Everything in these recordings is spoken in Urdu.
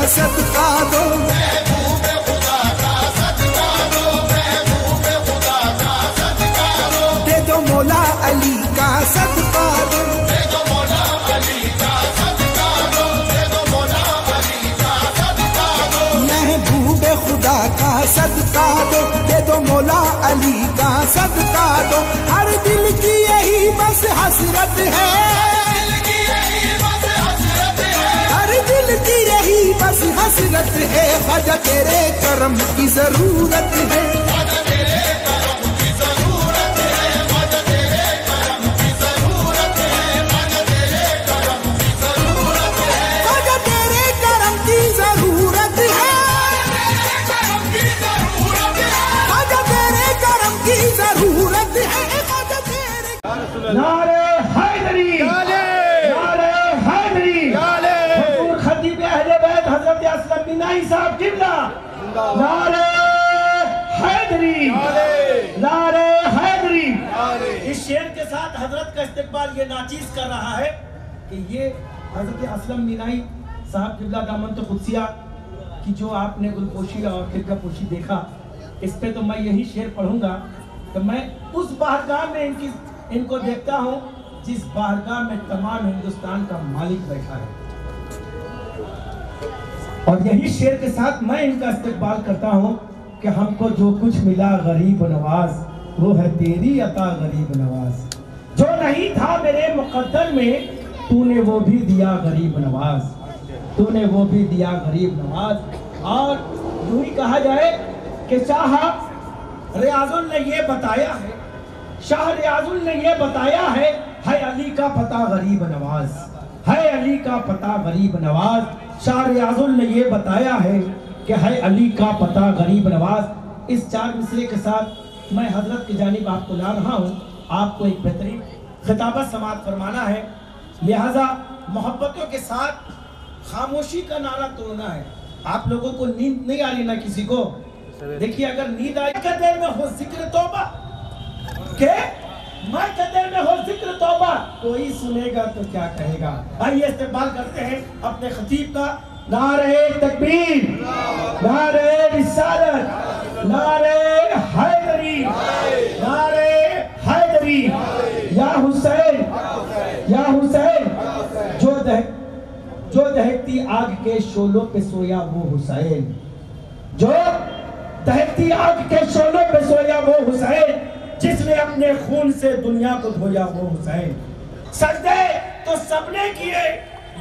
صدقہ دو، محبوب خدا کا صدقہ دو، محبوب خدا کا صدقہ دو، دے دو مولا علی کا صدقہ دو، دے دو مولا علی کا صدقہ دو، دے دو مولا علی کا صدقہ دو، محبوب خدا کا صدقہ دو، دے دو مولا علی کا صدقہ دو، ہر دل کی یہی بس حسرت ہے، دل کی یہی بس حسرت ہے، ہر دل کی یہی بس حسرت ہے، خواجہ تیرے کرم کی ضرورت ہے، خواجہ تیرے کرم کی ضرورت ہے، خواجہ تیرے کرم کی ضرورت ہے، خواجہ تیرے کرم کی ضرورت ہے، خواجہ تیرے کرم کی ضرورت ہے، کرم کی ضرورت ہے، خواجہ تیرے کرم کی ضرورت ہے، خواجہ تیرے نعرہ حیدری، نعرہ حیدری، حضور خطیب اہل بیت حضرت اسلم بینائی صاحب قبلہ، نعرہ حیدری، نعرہ حیدری۔ اس شعر کے ساتھ حضرت کا استقبال یہ ناچیز کر رہا ہے کہ یہ حضرت اسلم بینائی صاحب قبلہ دامن قدسیہ کی جو آپ نے گلپوشی اور خرقہ پوشی دیکھا، اس پہ تو میں یہی شعر پڑھوں گا کہ میں اس بارگاہ میں ان کو دیکھتا ہوں جس بارگاہ میں تمام ہندوستان کا مالک بیٹھا ہے، اور یہی شعر کے ساتھ میں ان کا استقبال کرتا ہوں کہ ہم کو جو کچھ ملا غریب نواز وہ ہے تیری عطا غریب نواز، جو نہیں تھا میرے مقدر میں تو نے وہ بھی دیا غریب نواز، تو نے وہ بھی دیا غریب نواز۔ اور یوں ہی کہا جائے کہ شاہ ریاض نے یہ بتایا ہے، شاہ ریاض نے یہ بتایا ہے علی کا پتہ غریب نواز، ہے علی کا پتہ غریب نواز، شاہ ریاض نے یہ بتایا ہے کہ ہے علی کا پتہ غریب نواز۔ اس چار مصرے کے ساتھ میں حضرت کی جانب آپ کو لا رہا ہوں، آپ کو ایک بہترین خطابہ سماعت فرمانا ہے، لہٰذا محبتوں کے ساتھ خاموشی کا نعرہ توڑنا ہے۔ آپ لوگوں کو نیند نہیں آ رہی نہ کسی کو؟ دیکھیے اگر نیند آئی کدے میں ہو ذکر توبہ، کہ میں کدے میں ہو ذکر توبہ، کوئی سنے گا تو کیا کہے گا۔ آئیے استقبال کرتے ہیں اپنے خطیب کا۔ نعرہ تکبیر، نعرہ رسالت، نعرہ حیدری، نعرہ حیدری، یا حسین، یا حسین، جو دہکتی آگ کے شعلوں پہ سویا وہ حسین، جو دہکتی آگ کے شعلوں پہ سویا وہ حسین، جس نے اپنے خون سے دنیا کو دھویا وہ حسین۔ سجدے تو سب نے کیے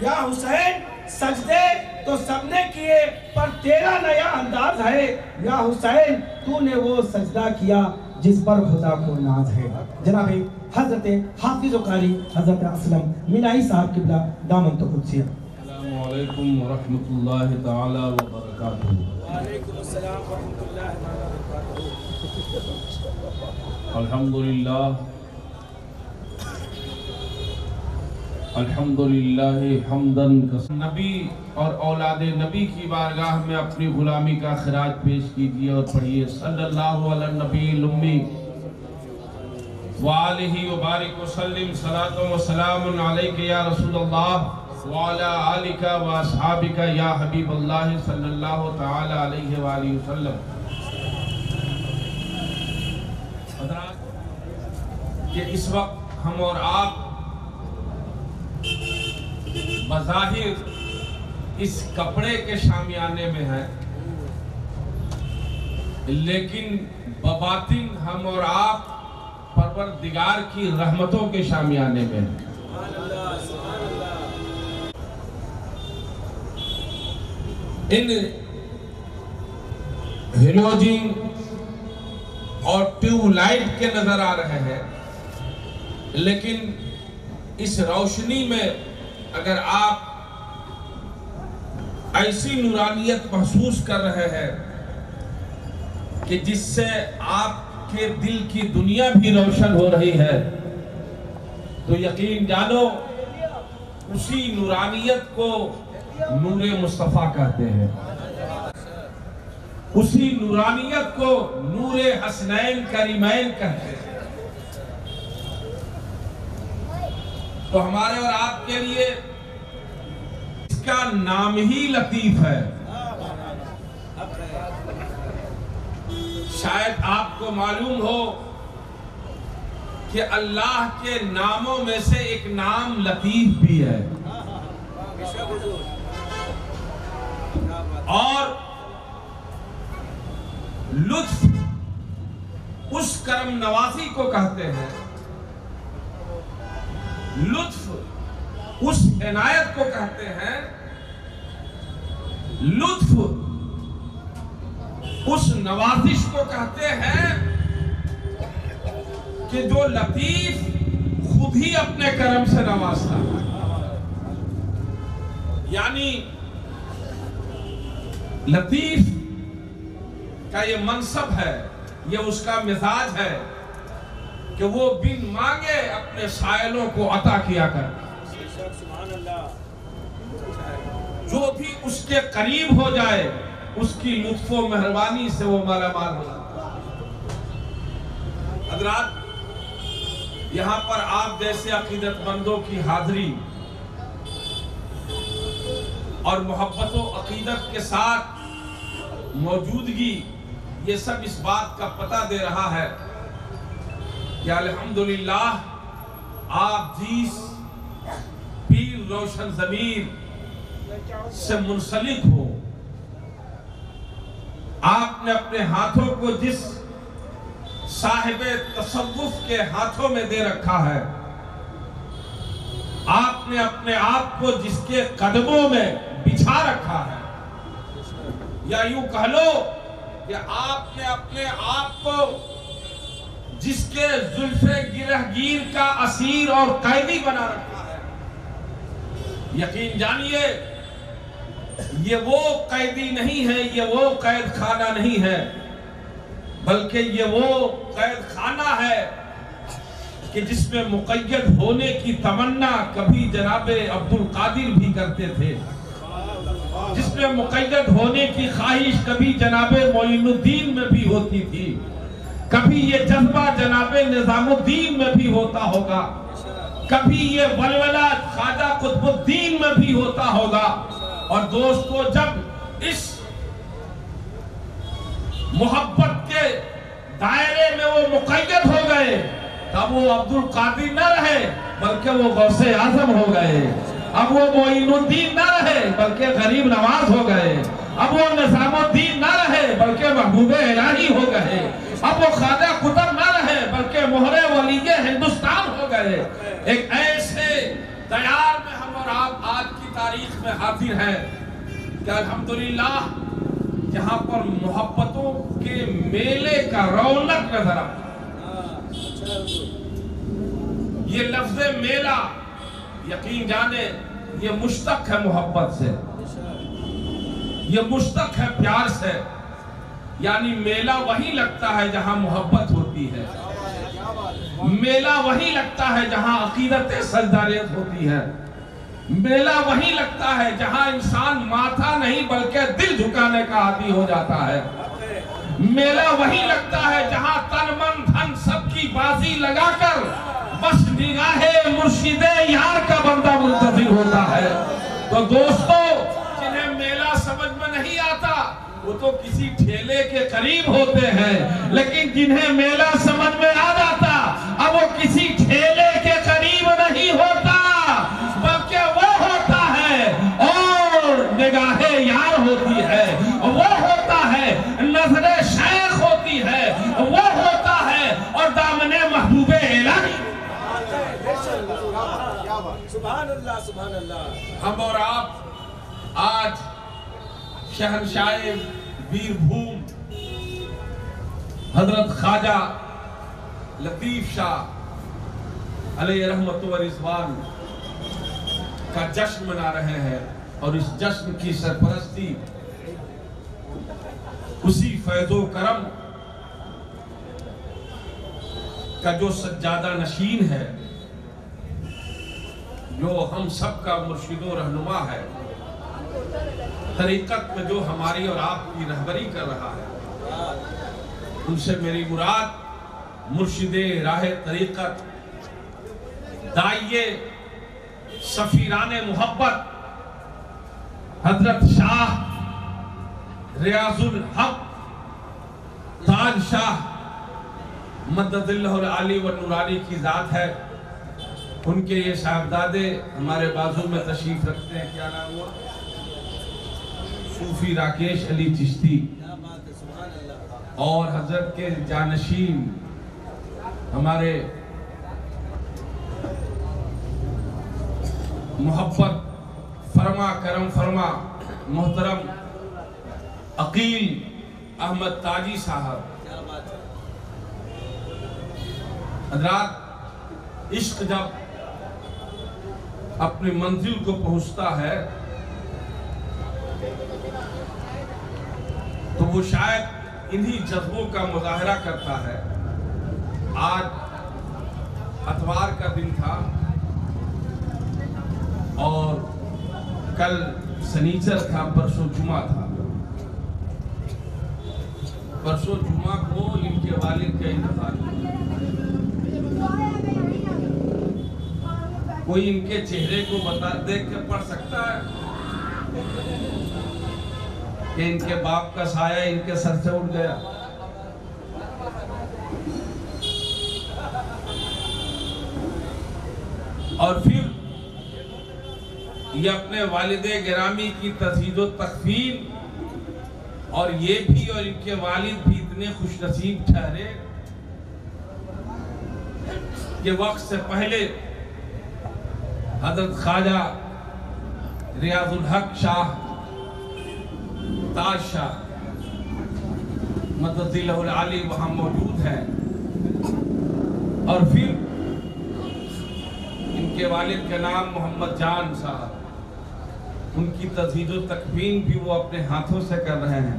یا حسین، سجدے تو سب نے کیے پر تیرا نیا انداز ہے یا حسین، تو نے وہ سجدہ کیا جس پر خدا کو ناز ہے۔ جناب حضرت حافظ و قاری حضرت اسلم بینائی صاحب قبلہ دامن قدسیہ۔ السلام علیکم ورحمۃ اللہ تعالی وبرکاتہ۔ وعلیکم السلام ورحمۃ اللہ وبرکاتہ۔ الحمدللہ، الحمدللہ حمداً کثیرا۔ نبی اور اولاد نبی کی بارگاہ میں اپنی غلامی کا خراج پیش کیجیے اور پڑھیے صلی اللہ علی النبی الامی وآلہ وبارک وسلم، صلاۃ و سلام علیک یا رسول اللہ وعلی آلک و اصحابک یا حبیب اللہ صلی اللہ تعالی علیہ وآلہ وسلم۔ حضرات، کہ اس وقت ہم اور آپ بظاہر اس کپڑے کے شامیانے میں ہیں، لیکن بباطن ہم اور آپ پروردگار کی رحمتوں کے شامیانے میں ہیں۔ ان ہیلوجن اور ٹیوب لائٹ کے نظر آ رہے ہیں، لیکن اس روشنی میں اگر آپ ایسی نورانیت محسوس کر رہے ہیں کہ جس سے آپ کے دل کی دنیا بھی روشن ہو رہی ہے، تو یقین جانو اسی نورانیت کو نور مصطفیٰ کہتے ہیں، اسی نورانیت کو نور حسنین کریمین کہتے ہیں۔ تو ہمارے اور آپ کے لیے اس کا نام ہی لطیف ہے، شاید آپ کو معلوم ہو کہ اللہ کے ناموں میں سے ایک نام لطیف بھی ہے، اور لطف اس کرم نوازی کو کہتے ہیں، لطف اس عنایت کو کہتے ہیں، لطف اس نوازش کو کہتے ہیں کہ جو لطیف خود ہی اپنے کرم سے نوازتا ہے. یعنی لطیف کا یہ منصب ہے، یہ اس کا مزاج ہے کہ وہ بن مانگے اپنے سائلوں کو عطا کیا کرتا. جو بھی اس کے قریب ہو جائے اس کی لطف و مہربانی سے وہ مالا مال ہو جاتا. حضرات، یہاں پر آپ جیسے عقیدت مندوں کی حاضری اور محبت و عقیدت کے ساتھ موجودگی، یہ سب اس بات کا پتہ دے رہا ہے کہ الحمدللہ آپ جس پیر روشن ضمیر سے منسلک ہو، آپ نے اپنے ہاتھوں کو جس صاحب تصوف کے ہاتھوں میں دے رکھا ہے، آپ نے اپنے آپ کو جس کے قدموں میں بچھا رکھا ہے، یا یوں کہہ لو کہ آپ نے اپنے آپ کو جس کے زلف گرہ گیر کا اسیر اور قیدی بنا رکھا ہے، یقین جانیے یہ وہ قیدی نہیں ہے، یہ وہ قید خانہ نہیں ہے، بلکہ یہ وہ قید خانہ ہے کہ جس میں مقید ہونے کی تمنا کبھی جناب عبد القادر بھی کرتے تھے، جس میں مقید ہونے کی خواہش کبھی جناب معین الدین میں بھی ہوتی تھی، کبھی یہ جذبہ جناب نظام الدین میں بھی ہوتا ہوگا، کبھی یہ ولولہ خواجہ قطب الدین میں بھی ہوتا ہوگا. اور دوستو، جب اس محبت کے دائرے میں وہ مقید ہو گئے تب وہ عبد القادر نہ رہے بلکہ وہ غوث اعظم ہو گئے، اب وہ معین الدین نہ رہے بلکہ غریب نواز ہو گئے، اب وہ نظام الدین نہ رہے بلکہ محبوب الہی ہو گئے، اب وہ خواجہ قطب نہ رہے بلکہ مہر ولی ہندوستان ہو گئے. ایک ایسے دیار میں ہم اور آپ آج کی تاریخ میں حاضر ہیں کہ الحمدللہ جہاں پر محبتوں کے میلے کا رونق نظر آتا ہے. یہ لفظ میلہ یقین جانے یہ مشتق ہے محبت سے، یہ مشتق ہے پیار سے. یعنی میلہ وہی لگتا ہے جہاں محبت ہوتی ہے، میلہ وہی لگتا ہے جہاں عقیدت سجداریت ہوتی ہے، میلہ وہی لگتا ہے جہاں انسان ماتھا نہیں بلکہ دل جھکانے کا عادی ہو جاتا ہے، میلہ وہی لگتا ہے جہاں تن من دھن سب کی بازی لگا کر بس نگاہ مرشد یار کا بندہ منتظر ہوتا ہے. تو دوستو، جنہیں میلہ سمجھ میں نہیں آتا وہ تو کسی ٹھیلے کے قریب ہوتے ہیں، لیکن جنہیں میلہ سمجھ میں آ جاتا اب وہ کسی ٹھیلے کے قریب نہیں ہوتا بلکہ وہ ہوتا ہے اور نگاہ یار ہوتی ہے، وہ ہوتا ہے نظر شیخ ہوتی ہے، وہ ہوتا ہے اور دامن محبوب الہی. سبحان اللہ سبحان اللہ. ہم اور آپ آج شہنشاہ بیر بھوم حضرت خواجہ لطیف شاہ علیہ رحمت و رضوان کا جشن منا رہے ہیں، اور اس جشن کی سرپرستی اسی فیض و کرم کا جو سجادہ نشین ہے، جو ہم سب کا مرشد و رہنما ہے، طریقت میں جو ہماری اور آپ کی رہبری کر رہا ہے، ان سے میری مراد مرشد راہ طریقت، داعیے سفیران محبت حضرت شاہ ریاض الحق تاج شاہ مدد اللہ العالی و نورانی کی ذات ہے، ان کے یہ صاحبزادے ہمارے بازو میں تشریف رکھتے ہیں. کیا نام ہوا؟ صوفی راکیش علی چشتی. اور حضرت کے جانشین ہمارے محبت فرما کرم فرما محترم عقیل احمد تاجی صاحب. حضرات، عشق جب اپنی منزل کو پہنچتا ہے تو وہ شاید انہی جذبوں کا مظاہرہ کرتا ہے. آج اتوار کا دن تھا اور کل سنیچر تھا، پرسوں جمعہ تھا. پرسوں جمعہ کو ان کے والد کا انتقال ہوا. کوئی ان کے چہرے کو دیکھ کے پڑھ سکتا ہے کہ ان کے باپ کا سایہ ان کے سر سے اٹھ گیا؟ اور پھر یہ اپنے والد گرامی کی تزہید و تکفین، اور یہ بھی اور ان کے والد بھی اتنے خوش نصیب ٹھہرے کہ وقت سے پہلے حضرت خواجہ ریاض الحق شاہ تاج شاہ مدد اللہ العالی وہاں موجود ہیں. اور پھر ان کے والد کا نام محمد جان صاحب، ان کی تزہید و تکفین بھی وہ اپنے ہاتھوں سے کر رہے ہیں.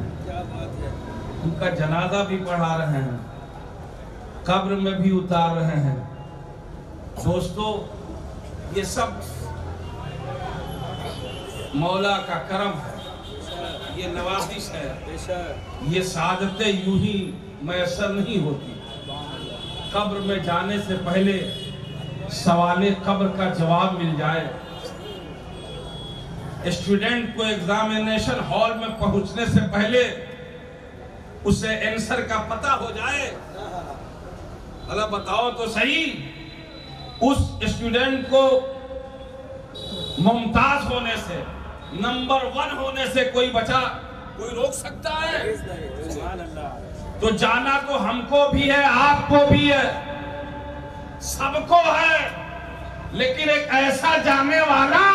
ان کا جنازہ بھی پڑھا رہے ہیں، قبر میں بھی اتار رہے ہیں. دوستو، یہ سب مولا کا کرم ہے، یہ نوازش ہے. یہ سعادتیں یوں ہی میسر نہیں ہوتی. قبر میں جانے سے پہلے سوال قبر کا جواب مل جائے، اسٹوڈنٹ کو ایگزامینیشن ہال میں پہنچنے سے پہلے اسے آنسر کا پتہ ہو جائے. اللہ بتاؤ تو صحیح، اس اسٹوڈنٹ کو ممتاز ہونے سے، نمبر 1 ہونے سے کوئی بچہ کوئی روک سکتا ہے؟ تو جانا تو ہم کو بھی ہے، آپ کو بھی ہے، سب کو ہے. لیکن ایک ایسا جانے والا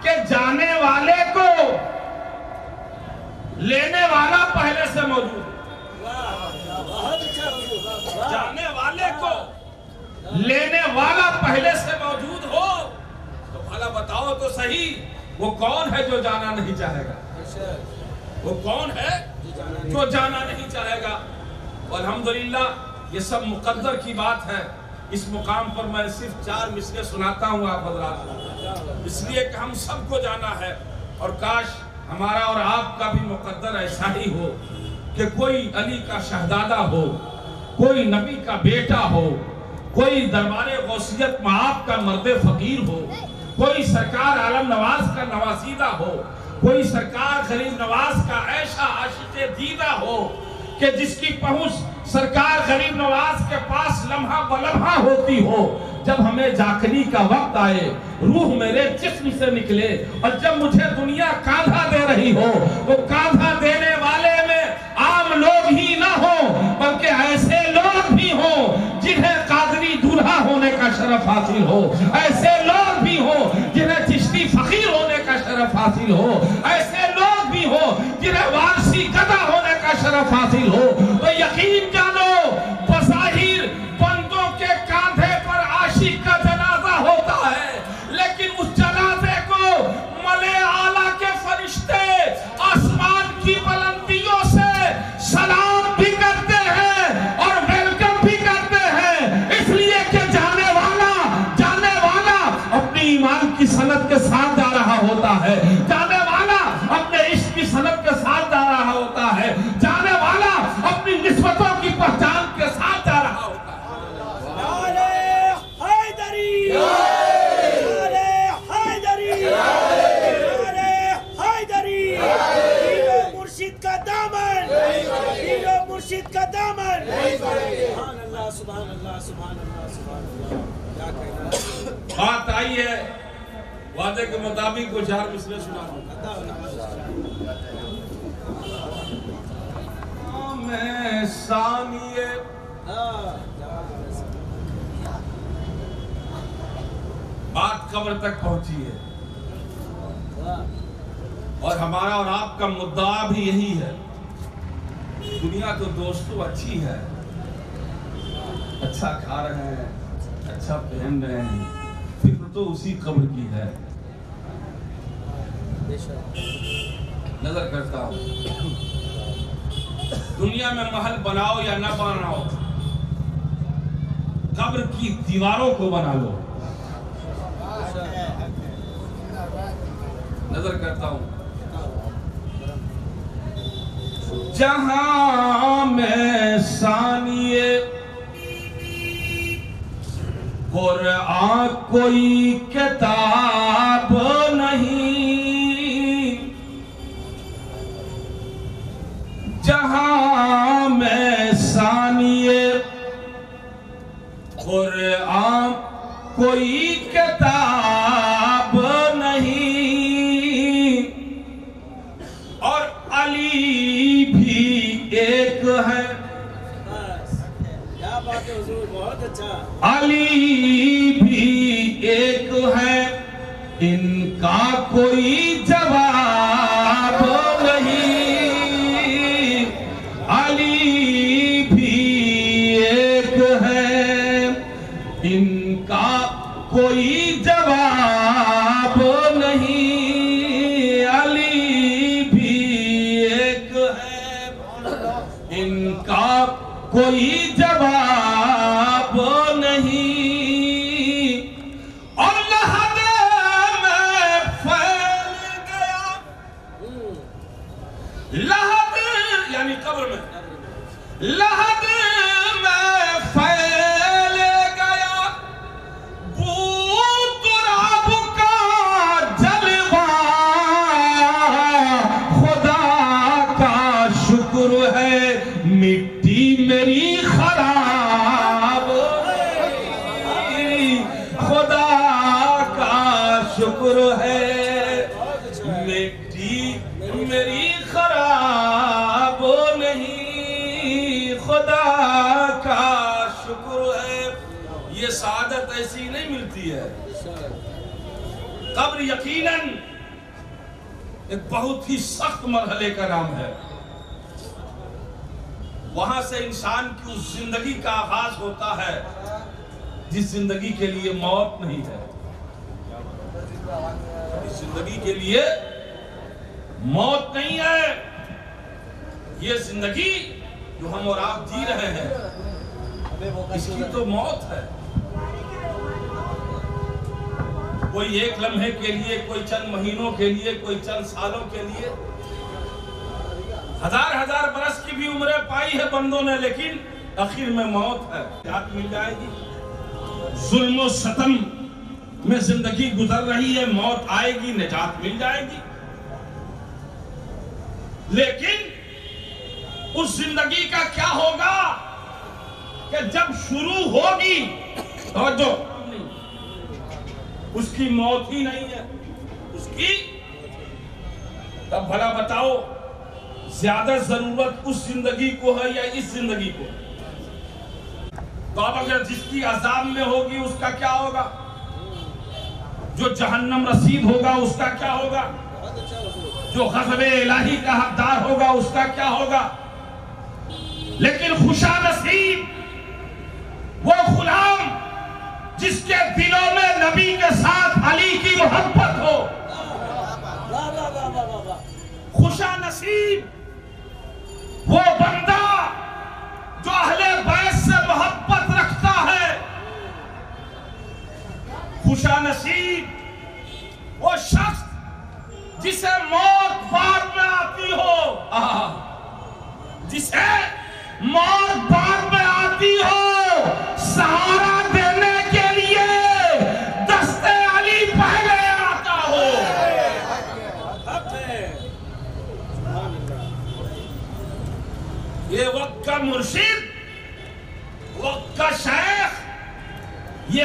کہ جانے والے کو لینے والا پہلے سے موجود ہے. جانے والے کو لینے والا پہلے سے موجود ہو تو بھلا بتاؤ تو صحیح، وہ کون ہے جو جانا نہیں چاہے گا؟ وہ کون ہے جو جانا نہیں چاہے گا؟ الحمدللہ یہ سب مقدر کی بات ہے. اس مقام پر میں صرف 4 مصرے سناتا ہوں آپ حضرات کو، اس لیے کہ ہم سب کو جانا ہے. اور کاش ہمارا اور آپ کا بھی مقدر ایسا ہی ہو کہ کوئی علی کا شہزادہ ہو، کوئی نبی کا بیٹا ہو، کوئی دربار غوثیت معاف کا مرد فقیر ہو، کوئی سرکار عالم نواز کا نواسیدہ ہو، کوئی سرکار غریب نواز کا ایسا عاشق دیدہ ہو کہ جس کی پہنچ سرکار غریب نواز کے پاس لمحہ بلمحہ ہوتی ہو. جب ہمیں جاگنے کا وقت آئے، روح میرے جسم سے نکلے، اور جب مجھے دنیا کاندھا دے رہی ہو، وہ کاندھا دینے والے میں عام لوگ ہی نہ ہوں بلکہ ایسے لوگ بھی ہوں جنہیں قادری دولہا ہونے کا شرف حاصل ہو، ایسے لوگ بھی ہوں جنہیں چشتی فقیر ہونے کا شرف حاصل ہو، ایسے لوگ بھی ہوں جنہیں وارسی گدا ہونے کا شرف حاصل ہو. تو یقین جانو، بظاہر بندوں کے کاندھے پر عاشق کا جنازہ ہوتا ہے، لیکن اس جنازے کو ملے اعلیٰ کے فرشتے آسمان کی بلندیوں سے سلام بھی کرتے ہیں اور ویلکم بھی کرتے ہیں. اس لیے کہ جانے والا اپنی ایمان کی سند کے ساتھ جا رہا ہوتا ہے. جانے والا بات آئی ہے وعدے کے مطابق وہ 4 مصرے سنا دوں میں ثانیے بات قبر تک پہنچی ہے اور ہمارا اور آپ کا مدعا بھی یہی ہے دنیا تو دوستو اچھی ہے اچھا کھا رہے ہیں اچھا پہن رہے ہیں فکر تو اسی قبر کی ہے نظر کرتا ہوں دنیا میں محل بناؤ یا نہ بناؤ قبر کی دیواروں کو بنا لو نظر کرتا ہوں جہاں میں ثانیے قرآن کوئی کتاب نہیں جہاں میں ثانیے قرآن کوئی کتاب نہیں اور علی بھی ایک ہے علی بھی ایک ہے ان کا کوئی جواب نہیں علی بھی ایک ہے ان کا کوئی جواب نہیں علی بھی ایک ہے ان کا کوئی جواب نہیں اور لحد میں پھیل گیا لحد یعنی قبر میں لحد میں پھیل گیا بو تراب کا جلوہ خدا کا شکر ہے مٹی میری خراب خدا کا شکر ہے مٹی میری خراب نہیں خدا کا شکر ہے یہ سعادت ایسی نہیں ملتی ہے قبر یقیناً ایک بہت ہی سخت مرحلے کا نام ہے وہاں سے انسان کی اس زندگی کا آغاز ہوتا ہے جس زندگی کے لیے موت نہیں ہے اس زندگی کے لیے موت نہیں ہے یہ زندگی جو ہم اور آپ جی رہے ہیں اس کی تو موت ہے کوئی ایک لمحے کے لیے کوئی چند مہینوں کے لیے کوئی چند سالوں کے لیے ہزار برس کی بھی عمریں پائی ہے بندوں نے لیکن آخر میں موت ہے نجات مل جائے گی ظلم و ستم میں زندگی گزر رہی ہے موت آئے گی نجات مل جائے گی لیکن اس زندگی کا کیا ہوگا کہ جب شروع ہوگی توجہ اس کی موت ہی نہیں ہے اس کی تب بھلا بتاؤ زیادہ ضرورت اس زندگی کو ہے یا اس زندگی کو تو اب اگر جس کی عذاب میں ہوگی اس کا کیا ہوگا جو جہنم رسید ہوگا اس کا کیا ہوگا جو غضب الہی کا حقدار ہوگا اس کا کیا ہوگا لیکن خوشا نصیب وہ غلام جس کے دلوں میں نبی کے ساتھ علی کی محبت ہو خوشا نصیب وہ بندہ جو اہل بیت سے محبت رکھتا ہے خوشا نصیب وہ شخص جسے موت بار میں آتی ہو جسے موت بار میں آتی ہو سہارا دینے کے لیے دست علی پہلے آتا ہو یہ وقت کا مرشد وقت کا شیخ یہ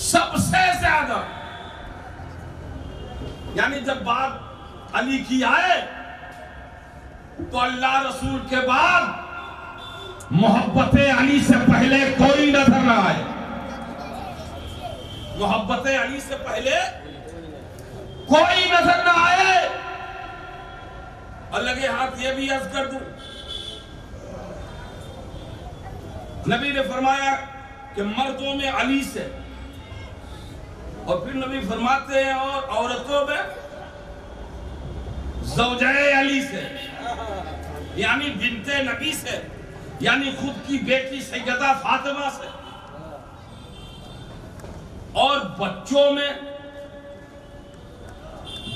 سب سے زیادہ، یعنی جب بات علی کی آئے تو اللہ رسول کے بعد محبت علی سے پہلے کوئی نظر نہ آئے. محبت علی سے پہلے کوئی نظر نہ آئے. اور لگے ہاتھ یہ بھی عرض کر دوں، نبی نے فرمایا کہ مردوں میں علی سے، اور پھر نبی فرماتے ہیں اور عورتوں میں زوجہ علی سے، یعنی بنت نبی سے، یعنی خود کی بیٹی سیدہ فاطمہ سے. اور بچوں میں،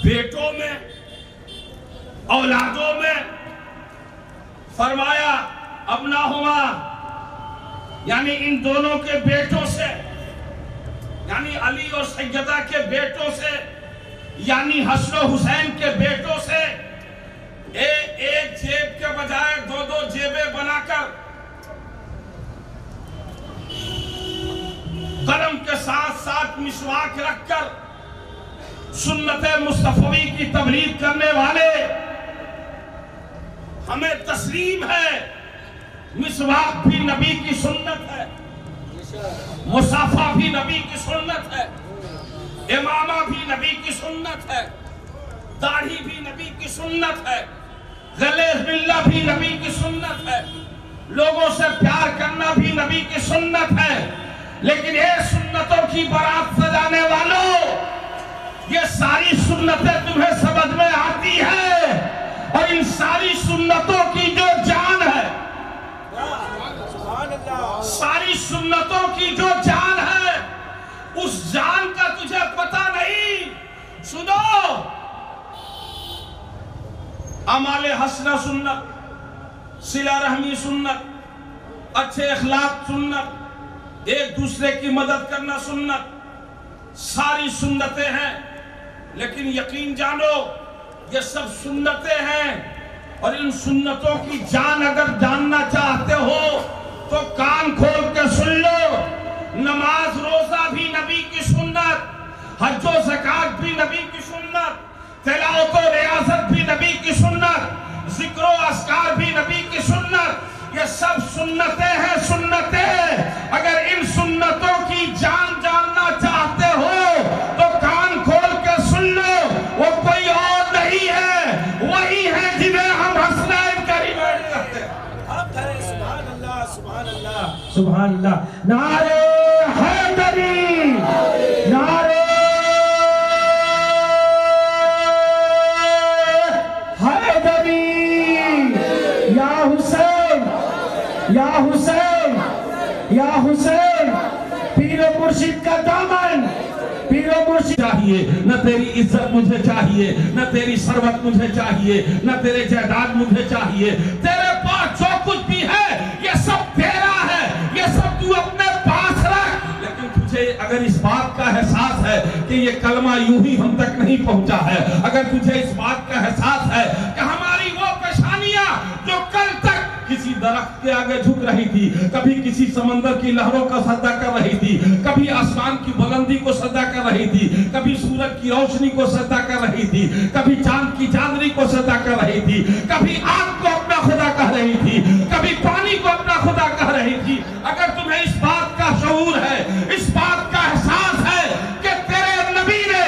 بیٹوں میں، اولادوں میں فرمایا ابناہما، یعنی ان دونوں کے بیٹوں سے، یعنی علی اور سیدہ کے بیٹوں سے، یعنی حسن و حسین کے بیٹوں سے ایک جیب کے بجائے دو جیبیں بنا کر قلم کے ساتھ ساتھ مسواک رکھ کر سنت مصطفی کی تبلیغ کرنے والے ہمیں تسلیم ہے. مسواک بھی نبی کی سنت ہے، مصافہ بھی نبی کی سنت ہے، امامہ بھی نبی کی سنت ہے، داڑھی بھی نبی کی سنت ہے، گلے ملنا بھی نبی کی سنت ہے، لوگوں سے پیار کرنا بھی نبی کی سنت ہے. لیکن یہ سنتوں کی بارات سجانے والوں، یہ ساری سنتیں تمہیں سمجھ میں آتی ہے، اور ان ساری سنتوں کی جو جان ہے، ساری سنتوں کی جو جان ہے، اس جان کا تجھے پتہ نہیں. سنو، اعمال حسنہ سنت، صلہ رحمی سنت، اچھے اخلاق سنت، ایک دوسرے کی مدد کرنا سنت، ساری سنتیں ہیں. لیکن یقین جانو یہ سب سنتیں ہیں، اور ان سنتوں کی جان اگر جاننا چاہتے ہو تو کان کھول کے سن لو. نماز روزہ بھی نبی کی سنت، حج و زکات بھی نبی کی سنت، تلاوت و ریاضت بھی نبی کی سنت، ذکر و اذکار بھی نبی کی سنت. یہ سب سنتیں ہیں، سنتیں. اگر ان سنتوں کی جان جاننا چاہتے ہو تو کان کھول کے سن لو. وہ کوئی اور نہیں ہے، وہی ہے جنہیں ہم حسنین کریمین کہتے ہیں. سبحان اللہ، سبحان اللہ، سبحان اللہ. نعرہ حیدری، نعرہ حیدری، یا حسین، یا حسین، یا حسین. پیر و مرشد کا دامن، پیر و مرشد چاہیے. نہ تیری عزت مجھے چاہیے، نہ تیری ثروت مجھے چاہیے، نہ تیرے جائیداد مجھے چاہیے. تیرے پاس جو کچھ بھی ہے یہ سب تیرا ہے، یہ سب تو اپنے پاس رکھ. لیکن تجھے اگر اس بات کا احساس ہے کہ یہ کلمہ یوں ہی ہم تک نہیں پہنچا ہے، اگر تجھے اس بات کا احساس ہے کہ ہماری وہ پیشانیاں جو کل تک کسی درخت کے آگے جھک رہی تھی، کبھی کسی سمندر کی لہروں کا سجدہ کر رہی تھی، کبھی آسمان کی بلندی کو سجدہ کر رہی تھی، کبھی سورج کی روشنی کو سجدہ کر رہی تھی، کبھی چاند کی چاندنی کو سجدہ کر رہی تھی، کبھی آگ کو اپنا خدا کہہ رہی تھی، کبھی پانی کو اپنا خدا کہہ رہی تھی. اگر تمہیں اس بات کا شعور ہے، اس بات کا احساس ہے کہ تیرے نبی نے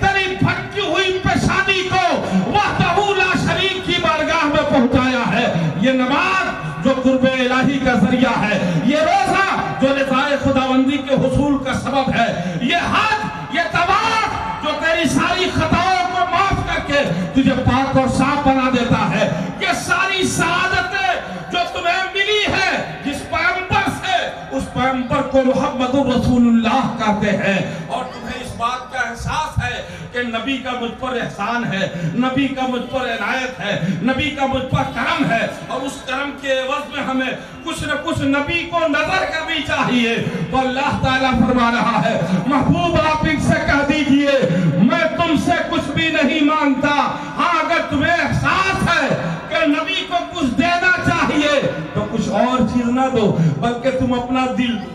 تیری پھٹکی ہوئی پیشانی کو وحدہ لا شریک کی بارگاہ میں پہنچایا ہے، یہ نماز جو قرب الہی کا ذریعہ ہے، یہ روزہ جو رضائے خداوندی کے حصول کا سبب ہے، یہ حج، یہ طواف جو تیری ساری خطاؤں کو معاف کر کے تجھے پاک اور صاف بنا دیتا ہے، یہ ساری سعادتیں جو تمہیں ملی ہے جس پیغمبر سے، اس پیغمبر کو محمد رسول اللہ کہتے ہیں. اور تمہیں اس بات کا احساس ہے کہ نبی کا مجھ پر احسان ہے، نبی کا مجھ پر عنایت ہے، نبی کا مجھ پر کرم ہے، اور اس کرم کے عوض میں ہمیں کچھ نہ کچھ نبی کو نظر کرنی چاہیے. تو اللہ تعالیٰ فرما رہا ہے، محبوب آپ ان سے کہہ دیجئے میں تم سے کچھ بھی نہیں مانگتا. ہاں اگر تمہیں احساس ہے کہ نبی کو کچھ دینا چاہیے تو کچھ اور چیز نہ دو، بلکہ تم اپنا دل دو.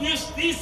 20-30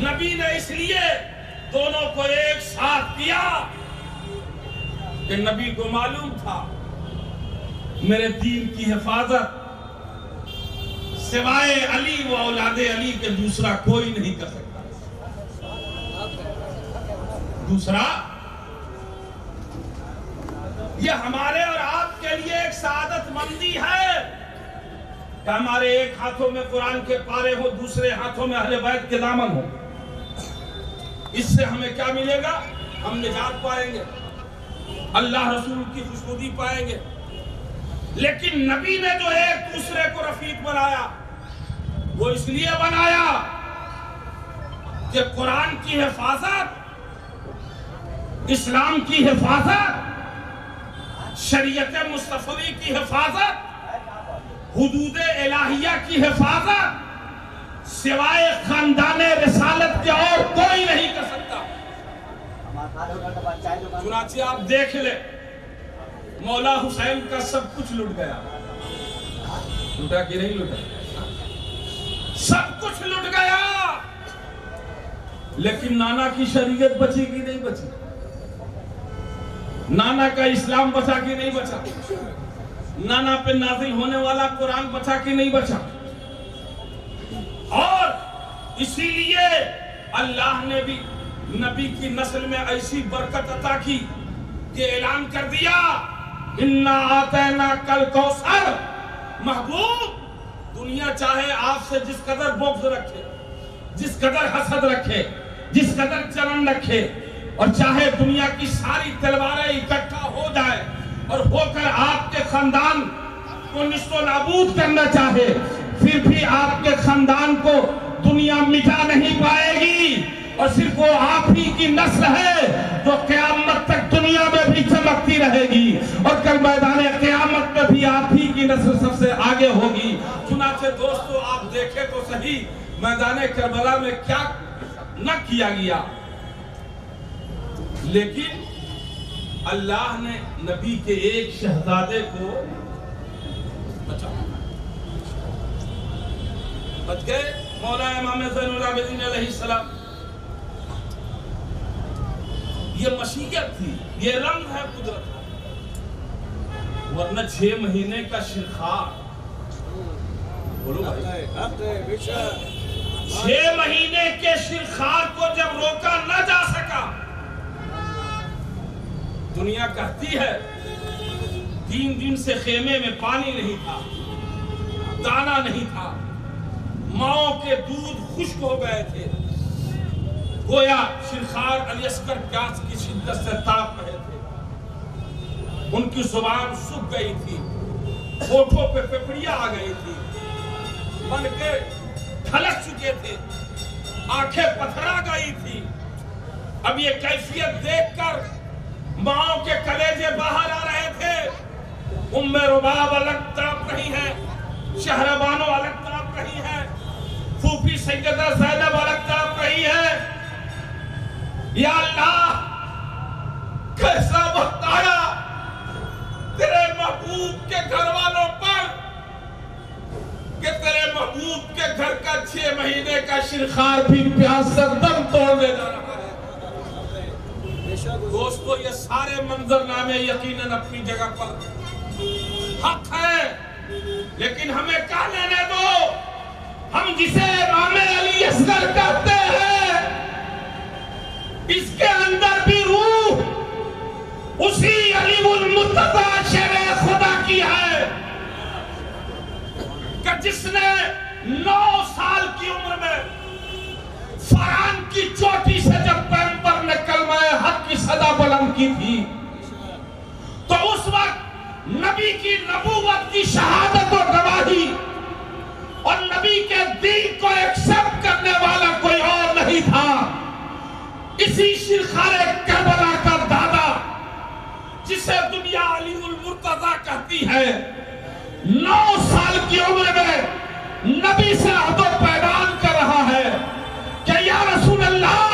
نبی نے اس لیے دونوں کو ایک ساتھ کیا کہ نبی کو معلوم تھا میرے دین کی حفاظت سوائے علی و اولاد علی کے دوسرا کوئی نہیں کر سکتا. دوسرا یہ ہمارے اور آپ کے لیے ایک سعادت مندی ہے کہ ہمارے ایک ہاتھوں میں قرآن کے پارے ہو، دوسرے ہاتھوں میں اہل بیت کے دامن ہو. اس سے ہمیں کیا ملے گا؟ ہم نجات پائیں گے، اللہ رسول کی خوشنودی پائیں گے. لیکن نبی نے جو ایک دوسرے کو رفیق بنایا وہ اس لیے بنایا کہ قرآن کی حفاظت، اسلام کی حفاظت، شریعت مصطفی کی حفاظت، حدود الہیہ کی حفاظت سوائے خاندان رسالت کے اور کوئی نہیں کر سکتا. چنانچہ آپ دیکھ لیں مولا حسین کا سب کچھ لٹ گیا. لٹا کہ نہیں لٹا؟ سب کچھ لٹ گیا، لیکن نانا کی شریعت بچی کی نہیں بچی، نانا کا اسلام بچا کی نہیں بچا، نانا پہ نازل ہونے والا قرآن بچا کی نہیں بچا. اور اسی لیے اللہ نے بھی نبی کی نسل میں ایسی برکت عطا کی کہ اعلان کر دیا اِنَّا آتَيْنَاكَ الْكَوْثَرَ. محبوب دنیا چاہے آپ سے جس قدر بغض رکھے، جس قدر حسد رکھے، جس قدر جلن رکھے، اور چاہے دنیا کی ساری تلواریں اکٹھا ہو جائے اور ہو کر آپ کے خاندان کو نشت و نابود کرنا چاہے، پھر بھی آپ کے خاندان کو دنیا مٹا نہیں پائے گی. اور صرف وہ آپ ہی کی نسل ہے جو قیامت تک دنیا میں بھی چمکتی رہے گی، اور کل میدان قیامت میں بھی آپ ہی کی نسل سب سے آگے ہوگی. چنانچہ دوستو آپ دیکھیں تو صحیح میدان کربلا میں کیا نہ کیا گیا، لیکن اللہ نے نبی کے ایک شہزادے کو بچا. بچ گئے مولا امام زین العابدین علیہ السلام. یہ مشیت تھی، یہ رنگ ہے قدرت کا. ورنہ 6 مہینے کا شرخار، بولو بھائی، 6 مہینے کے شرخار کو جب روکا نہ جا سکا، دنیا کہتی ہے 3 دن سے خیمے میں پانی نہیں تھا، دانا نہیں تھا، ماؤں کے دودھ خشک ہو گئے تھے، گویا شرخار الیسکر پیاس کی شدت سے تاپ رہے تھے. ان کی زبان سوکھ گئی تھی، ہونٹوں پہ پپڑیاں آ گئی تھی، بن کے کھلس چکے تھے، آنکھیں پتھرا گئی تھی. اب یہ کیفیت دیکھ کر ماؤں کے کلیجے باہر آ رہے تھے. ام رباب الگ تڑپ رہی ہے، شہربانو الگ تڑپ رہی ہے، پھوپھی سیدہ زینب الگ تڑپ رہی ہے. یا اللہ کیسا وقت آیا تیرے محبوب کے گھر والوں پر کہ تیرے محبوب کے گھر کا 6 مہینے کا شرخار بھی پیاس سے دم توڑنے جا رہا ہے. دوستو یہ سارے منظر نامے یقیناً اپنی جگہ پر حق ہے، لیکن ہمیں کیا لینے دو. ہم جسے امام علی اصغر کہتے ہیں، اس کے اندر بھی روح اسی علی المرتضی شیر خدا کی ہے کہ جس نے 9 سال کی عمر میں فرعون کی چوٹی سے جب پیغمبر نے کلمہ حق کی صدا بلند کی تھی تو اس وقت نبی کی نبوت کی شہادت و گواہی اور نبی کے دین کو ایکسپٹ کرنے والا کوئی اور نہیں تھا. اسی شرخار کربلا کا دادا جسے دنیا علی المرتضی کہتی ہے، 9 سال کی عمر میں نبی سے عہد و پیمان کر رہا ہے کہ یا رسول اللہ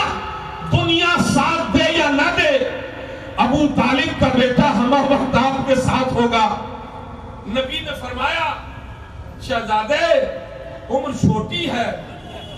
دنیا ساتھ دے یا نہ دے، ابو طالب کا بیٹا ہمہ وقت آپ کے ساتھ ہوگا. نبی نے فرمایا شہزادے عمر چھوٹی ہے،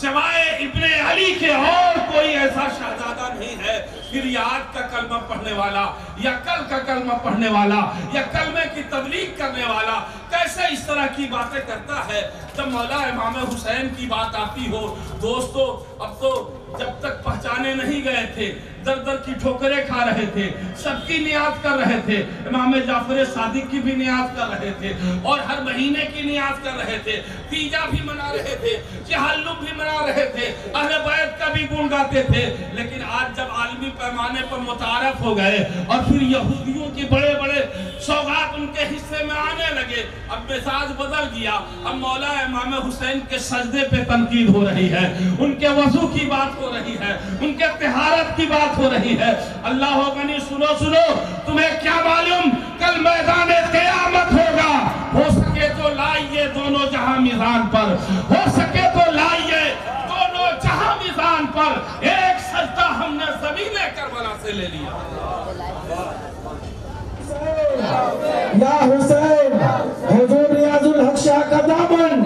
سوائے ابن علی کے اور کوئی ایسا شہزادہ نہیں ہے پھر یہ آج کا کلمہ پڑھنے والا یا کل کا کلمہ پڑھنے والا یا کلمے کی تبلیغ کرنے والا کیسے اس طرح کی باتیں کرتا ہے جب مولا امام حسین کی بات آتی ہو. دوستو اب تو جب تک پہچانے نہیں گئے تھے در در کی ٹھوکریں کھا رہے تھے, سب کی نیاز کر رہے تھے, امام جعفر صادق کی بھی نیاز کر رہے تھے اور ہر مہینے کی نیاز کر رہے تھے, تیجا بھی منا رہے تھے, چہلم بھی منا رہے تھے, اہل بیت کا بھی گن گاتے تھے. لیکن آج جب عالمی پیمانے پر متعارف ہو گئے اور پھر یہودیوں کے بڑے بڑے سوغات ان کے حصے میں آنے لگے, اب مزاج بدل گیا. اب مولا امام حسین کے سجدے پہ تنقید ہو رہی ہے, ان کے وضو کی بات ہو رہی ہے, ان کے طہارت کی بات ہو رہی ہے. اللہ غنی سنو سنو, تمہیں کیا معلوم کل میدان قیامت ہوگا. ہو سکے تو لائیے دونوں جہاں میزان پر, ہو سکے تو لائیے دونوں جہاں میزان پر. ایک سجدہ ہم نے زمین کربلا سے لے لیا. یا حسین, حضور ریاض الحق شاہ کا دامن,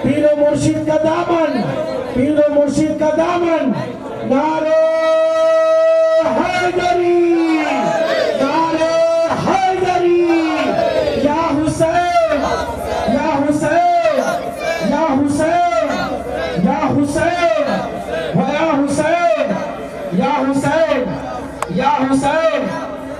پیر و مرشد کا دامن, پیر و مرشد کا دامن. نعرہ حیدری, نعرہ حیدری. یا حسین, یا حسین, یا حسین, یا حسین, یا حسین, یا حسین, یا حسین.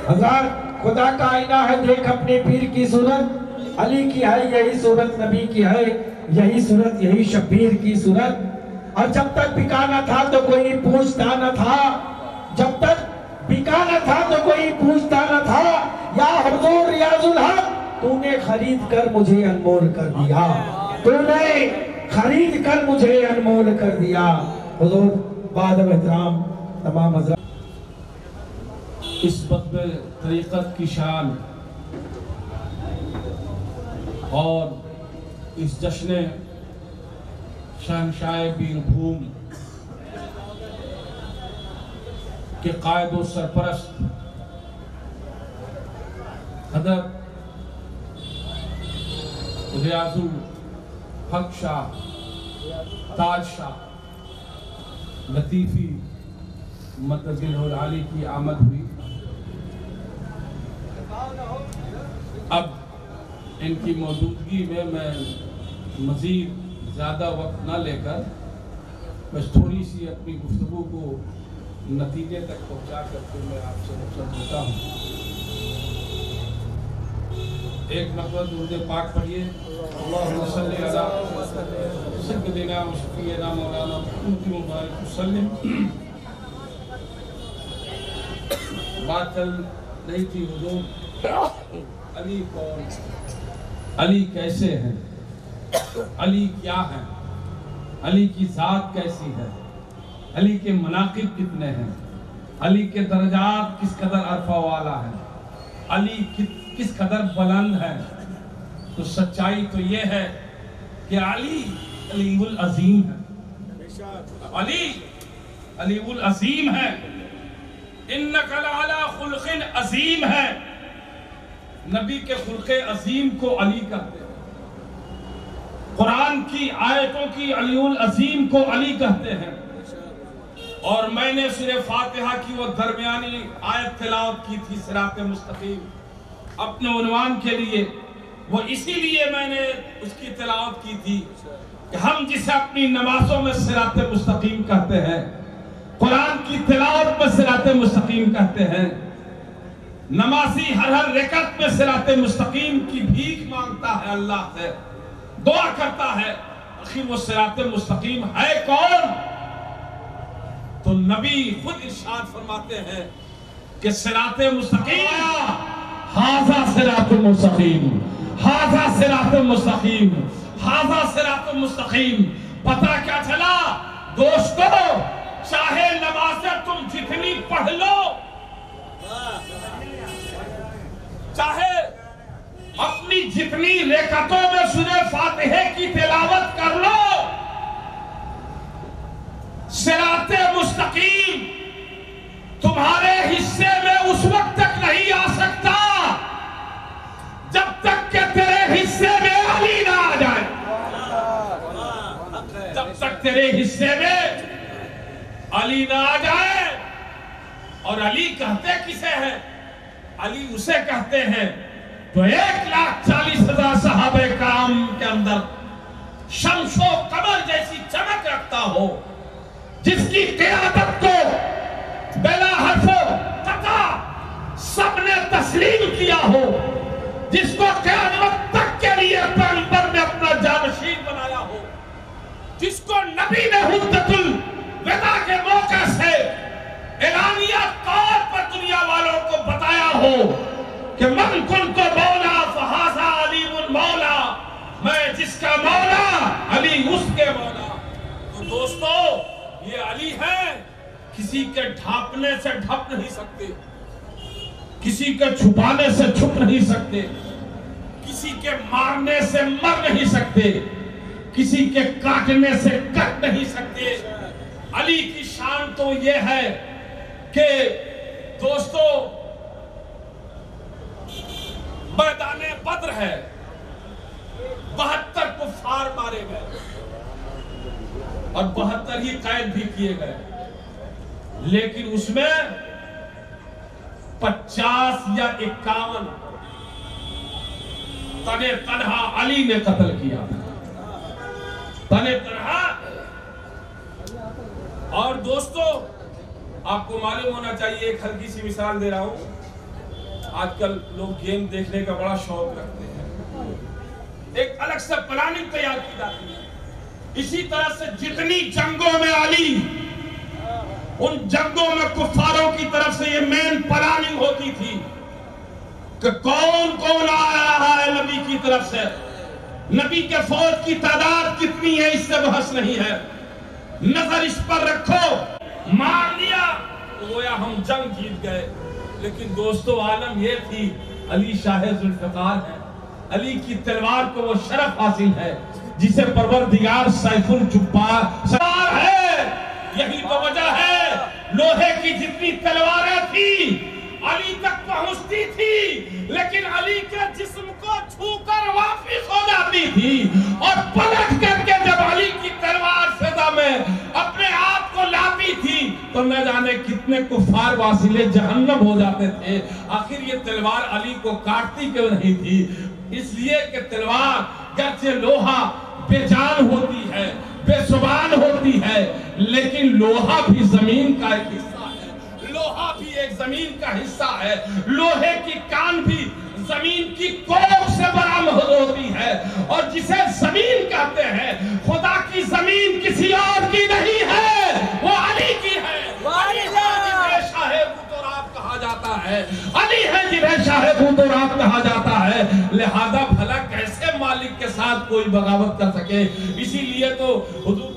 حضرات خدا کا آئینہ ہے, دیکھ اپنے پیر کی صورت, علی کی ہے یہی صورت, نبی کی ہے یہی صورت, یہی شبیر کی صورت. اور جب تک بکا نہ تھا تو کوئی پوچھتا نہ تھا, جب تک بکا نہ تھا تو کوئی پوچھتا نہ تھا. یا حضور ریاض الحق, تو نے خرید کر مجھے انمول کر دیا, تو نے خرید کر مجھے انمول کر دیا. حضور بعد احترام تمام حضرات, اس بطب طریقت کی شان اور اس جشن شہنشاہ بیربھوم کے قائد و سرپرست حضرت ریاض الحق شاہ تاج شاہ لطیفی مدد العالی کی آمد ہوئی. اب ان کی موجودگی میں مزید زیادہ وقت نہ لے کر بس تھوڑی سی اپنی گفتگو کو نتیجے تک پہنچا کر کے میں آپ سے رخصت ہوتا ہوں. ایک مرتبہ درود پاک پڑھیے. اللہم صلی علی سیدنا و شفیعنا مولانا محمد مبارک وسلم. بات چل رہی تھی حضور علی کون, علی کیسے ہیں, علی کیا ہیں, علی کی ذات کیسی ہے, علی کے مناقب کتنے ہیں, علی کے درجات کس قدر عرفہ والا ہیں, علی کس قدر بلند ہے. تو سچائی تو یہ ہے کہ علی علی العظیم ہے, علی علی العظیم ہے. انک لعلی خلق عظیم ہے. نبی کے خلق عظیم کو علی کہتے ہیں, قرآن کی آیتوں کی علی العظیم کو علی کہتے ہیں. اور میں نے سورہ فاتحہ کی وہ درمیانی آیت تلاوت کی تھی صراط مستقیم اپنے عنوان کے لیے. وہ اسی لیے میں نے اس کی تلاوت کی تھی کہ ہم جسے اپنی نمازوں میں صراط مستقیم کہتے ہیں, قرآن کی تلاوت میں صراط مستقیم کہتے ہیں. نمازی ہر رکعت میں صراط مستقیم کی بھیک مانگتا ہے, اللہ سے دعا کرتا ہے. آخر وہ صراط مستقیم ہے کون؟ تو نبی خود ارشاد فرماتے ہیں کہ صراط مستقیم, ھذا صراط مستقیم, ھذا صراط مستقیم, ھذا صراط مستقیم. پتہ کیا چلا دوستو, چاہے نمازیں تم جتنی پڑھ لو, چاہے اپنی جتنی رکعتوں میں سورہ فاتحہ کی تلاوت کر لو, صراط مستقیم تمہارے حصے میں اس وقت تک نہیں آ سکتا جب تک کہ تیرے حصے میں علی نہ آ جائے. جب تک تیرے حصے میں علی نہ آ جائے. اور علی کہتے کسے ہیں؟ علی اسے کہتے ہیں تو 1,40,000 صحابہ کرام کے اندر شمس و قمر جیسی چمک رکھتا ہو، جس کی قیادت کو بلا حرف و قطع سب نے تسلیم کیا ہو، جس کو قیامت تک کے لیے پیغمبر نے اپنا جانشین بنایا ہو، جس کو نبی نے حجت الوداع کے موقع سے اعلانیہ طور پر دنیا والوں کو بتایا ہو کہ من کنت مولا فہذا علی مولا، میں جس کا مولا علی اس کے مولا. تو دوستو یہ علی ہے، کسی کے ڈھانپنے سے ڈھپ نہیں سکتے، کسی کے چھپانے سے چھپ نہیں سکتے، کسی کے مارنے سے مر نہیں سکتے، کسی کے کاٹنے سے کٹ نہیں سکتے. علی کی شان تو یہ ہے کہ دوستو میدان بدر ہے، 72 کفار مارے گئے اور 72 ہی قید بھی کیے گئے، لیکن اس میں 50 یا 51 تنے تنہا علی نے قتل کیا، تنے تنہا. اور دوستو آپ کو معلوم ہونا چاہیے، ایک ہلکی سی مثال دے رہا ہوں. آج کل لوگ گیم دیکھنے کا بڑا شوق رکھتے ہیں، ایک الگ سے پلاننگ تیار کی جاتی ہے. اسی طرح سے جتنی جنگوں میں علی، ان جنگوں میں کفاروں کی طرف سے یہ مین پلاننگ ہوتی تھی کہ کون کون آ رہا ہے نبی کی طرف سے، نبی کے فوج کی تعداد کتنی ہے اس سے بحث نہیں ہے، نظر اس پر رکھو، مار لیا تو گویا ہم جنگ جیت گئے. لیکن دوستو عالم یہ تھی علی شاہ ذوالفقار ہے، علی کی تلوار کو وہ شرف حاصل ہے جسے پروردگار سیف الجبار سوار ہے. یہی تو وجہ ہے لوہے کی جتنی تلواریں تھی علی تک پہنچتی تھی، لیکن علی کے جسم کو چھو کر واپس ہو جاتی تھی، اور پلٹ کر کے جب علی کی تلوار سزا میں اپنے آپ کو لاتی تھی تو نہ جانے کتنے کفار واصل جہنم ہو جاتے تھے. آخر یہ تلوار علی کو کاٹتی کیوں نہیں تھی؟ اس لیے کہ تلوار گرچہ لوہا بے جان ہوتی ہے، بے زبان ہوتی ہے، لیکن لوہا بھی زمین کا ایک حصہ ہے، لوہا بھی ایک زمین کا حصہ ہے. لوہے کی کان بھی زمین کی کوکھ سے برآمد ہوتی ہے، اور جسے زمین کہتے ہیں، خدا کی زمین کسی اور کی نہیں ہے، وہ علی کی ہے. علی ہے جنہیں شاہ بوتراب کہا جاتا ہے، علی ہے جنہیں شاہ بوتراب کہا جاتا ہے. لہذا بھلا کیسے مالک کے ساتھ کوئی بغاوت کر سکے؟ اسی لیے تو حضور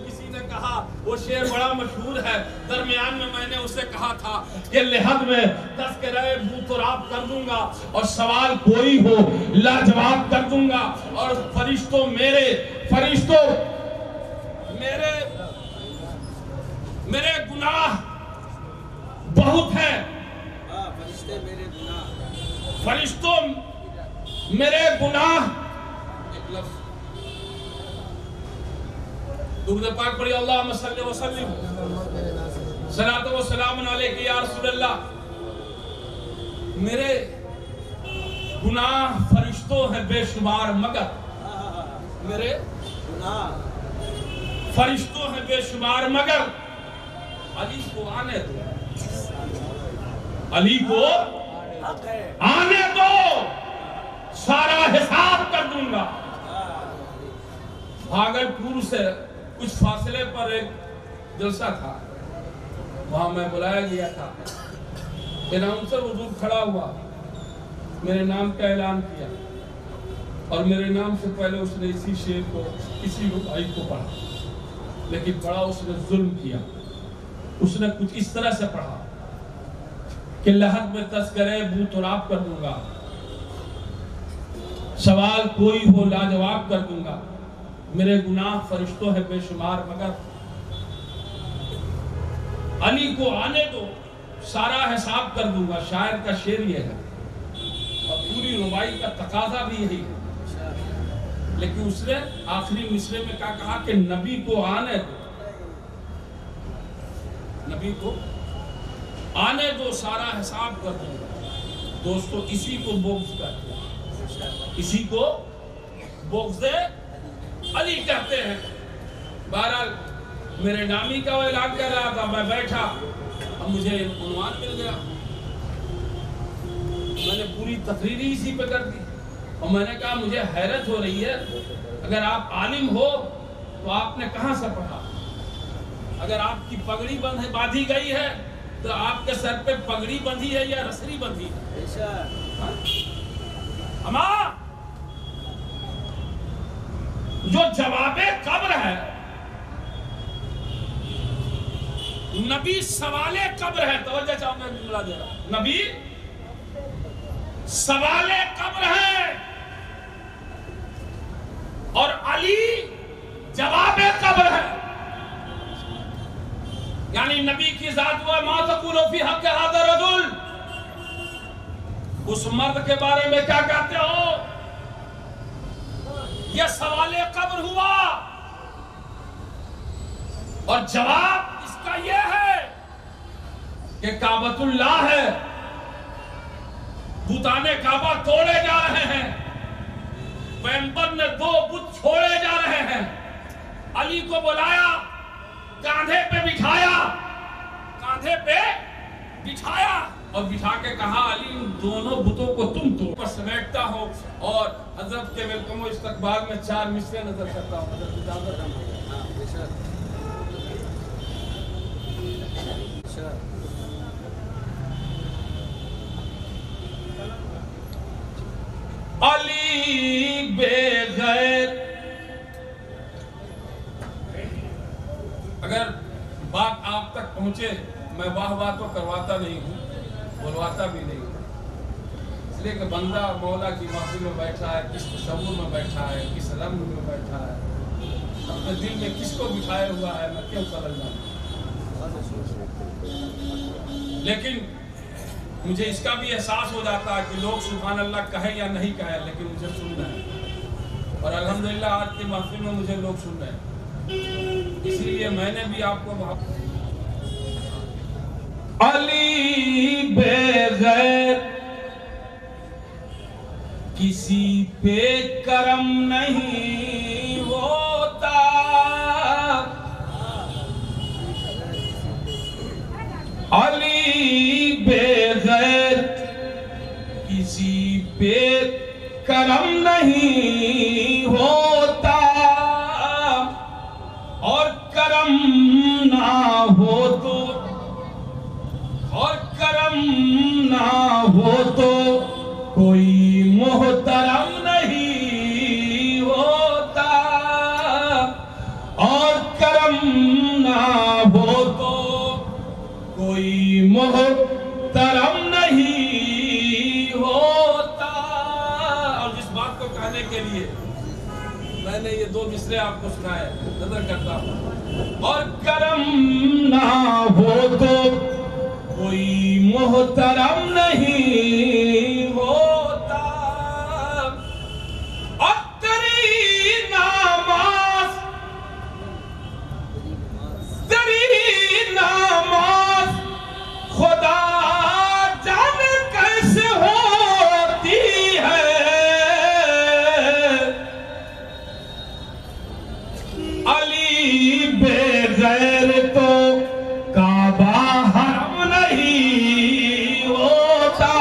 وہ شعر بڑا مشہور ہے، درمیان میں نے اسے کہا تھا کہ لحد میں تذکرہ بوتراب کر دوں گا، اور سوال کوئی ہو لاجواب کر دوں گا، اور فرشتوں میرے گناہ بہت ہیں، فرشتوں میرے گناہ. ایک لفظ درود پاک پڑھی، اللہم صلی وسلم صلاۃ و سلام علیک یا رسول اللہ. میرے گناہ فرشتوں ہیں بے شمار، مگر میرے گناہ فرشتوں ہیں بے شمار، مگر علی کو آنے دو، علی کو آنے دو، سارا حساب کر دوں گا. بھاگلپور سے کچھ فاصلے پر ایک جلسہ تھا، وہاں میں بلایا گیا تھا. اناؤنسر حضور کھڑا ہوا، میرے نام کا اعلان کیا، اور میرے نام سے پہلے اس نے اسی شعر کو کسی بھائی کو پڑھا، لیکن پڑھا اس نے ظلم کیا. اس نے کچھ اس طرح سے پڑھا کہ لحد میں تذکرہ بوتراب کر دوں گا، سوال کوئی ہو لاجواب کر دوں گا، میرے گناہ فرشتوں ہے بے شمار، مگر علی کو آنے دو، سارا حساب کر دوں گا. شاعر کا شعر یہ ہے، اور پوری ربائی کا تقاضا بھی یہی ہے. لیکن اس نے آخری مصرے میں کہا کہ نبی کو آنے دو، نبی کو آنے دو، سارا حساب کر دوں گا۔ دوستو اسی کو بغض کہتے ہیں، اسی کو بغض علی کہتے ہیں۔ بہرحال میرے نامی کا وہ اعلان کر رہا تھا، میں بیٹھا، اب مجھے عنوان مل گیا، میں نے پوری تقریر اسی پہ کر دی، اور میں نے کہا مجھے حیرت ہو رہی ہے، اگر آپ عالم ہو تو آپ نے کہاں سے پڑھا؟ اگر آپ کی پگڑی باندھی گئی ہے تو آپ کے سر پہ پگڑی بندھی ہے یا رسری بندھی ہے؟ اما جو جواب قبر ہے، نبی سوال قبر ہے، توجہ چاہوں میں جملہ دے رہا ہوں، نبی سوال قبر ہے اور علی جواب قبر ہے۔ یعنی نبی کی ذات وہ ما تقول فی حق ھذا الرجل، اس مرد کے بارے میں کیا کہتے ہو؟ یہ سوال قبر ہوا، اور جواب اس کا یہ ہے کہ کعبۃ اللہ ہے، بتان کعبہ توڑے جا رہے ہیں، پیغمبر نے 2 بت چھوڑے جا رہے ہیں، علی کو بلایا، کاندھے پہ بٹھایا اور بٹھا کے کہا علی ان دونوں بتوں کو تم توڑ پر سمیٹتا ہو، اور حضرت کے ویلکم و استقبال میں 4 مصرے نظر کرتا ہوں۔ حضرت اجازت علی بے غیر، اگر بات آپ تک پہنچے، میں واہ تو کرواتا نہیں ہوں، بلواتا بھی نہیں ہوں، اس لیے کہ بندہ مولا کی محفل میں بیٹھا ہے، کس تصور میں بیٹھا ہے، کس رنگ میں بیٹھا ہے، اپنے دل میں کس کو بٹھایا ہوا ہے، میں کیوں سمجھ جاؤں۔ لیکن مجھے اس کا بھی احساس ہو جاتا ہے کہ لوگ سبحان اللہ کہیں یا نہیں کہیں، لیکن مجھے سننا ہے، اور الحمدللہ آج کی محفل میں مجھے لوگ سن رہے ہیں، اسی لیے میں نے بھی آپ کو علی بے غیر کسی پہ کرم نہیں ہوتا، علی بے غیر کسی پہ کرم نہیں ہوتا، اور کرم نہ ہو تو کوئی محترم نہیں ہوتا، اور کرم نہ ہو تو کوئی محترم نہیں ہوتا۔ اور جس بات کو کہنے کے لیے میں نے یہ 2 مصرے آپ کو سنائے، نظر کرتا ہوں، اور کرم نہ ہو تو کوئی محترم نہیں ہوتا، اور تیری نماز خدا جانے کیسے ہوتی ہے، علی بے غیر تو کعبہ حرم نہیں ہوتا،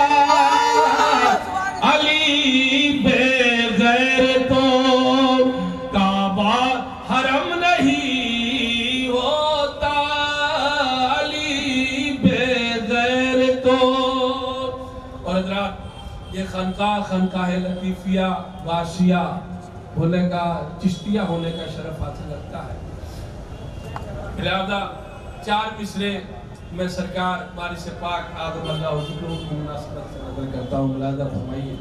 علی بے غیر تو کعبہ حرم نہیں ہوتا، علی بے غیر تو۔ اور حضرات یہ خانقاہ لطیفیہ غاشیہ ہونے کا، چشتیہ ہونے کا شرف حاصل رکھتا ہے، لہذا 4 مصرے میں سرکار بارش پاک آدم اللہ ذکر کی مناسبت سے نظر کرتا ہوں، ملاحظہ فرمائیے۔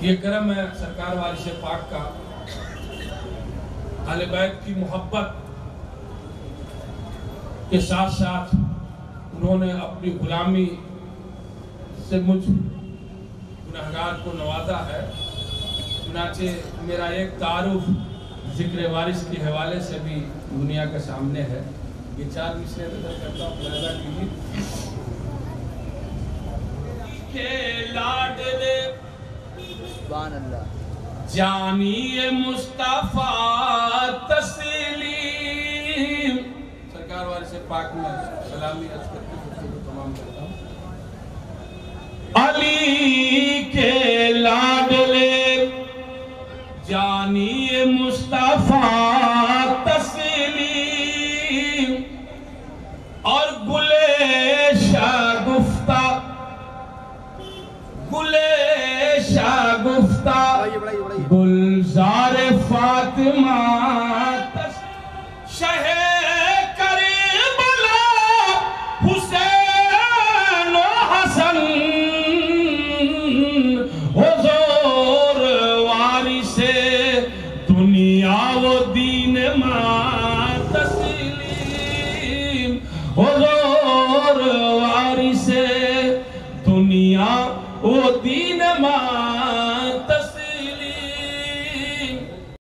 یہ کرم ہے سرکار بارش پاک کا، اہل بیت کی محبت کے ساتھ ساتھ انہوں نے اپنی غلامی سے مجھ گناہگار کو نوازا ہے۔ چنانچہ میرا ایک تعارف ذکر وارث کے حوالے سے بھی دنیا کے سامنے ہے. یہ 4 مصرے نظر کرتا ہوں، ملاحظہ کیجیے. کہ لاڈلے سبحان اللہ جانی مصطفیٰ تسلیم. سرکار وارث پاک میں سلامی عرض کرتے ہوئے تمام کرتا ہوں. علی کے لاڈلے جانی مصطفیٰ تسلیم اور گلے شاگفتہ گلزار فاطمہ شہ کربلا حسین و حسن حضور وارث دنیا و دین ما تسلیم. حضور وارث دنیا و دین ما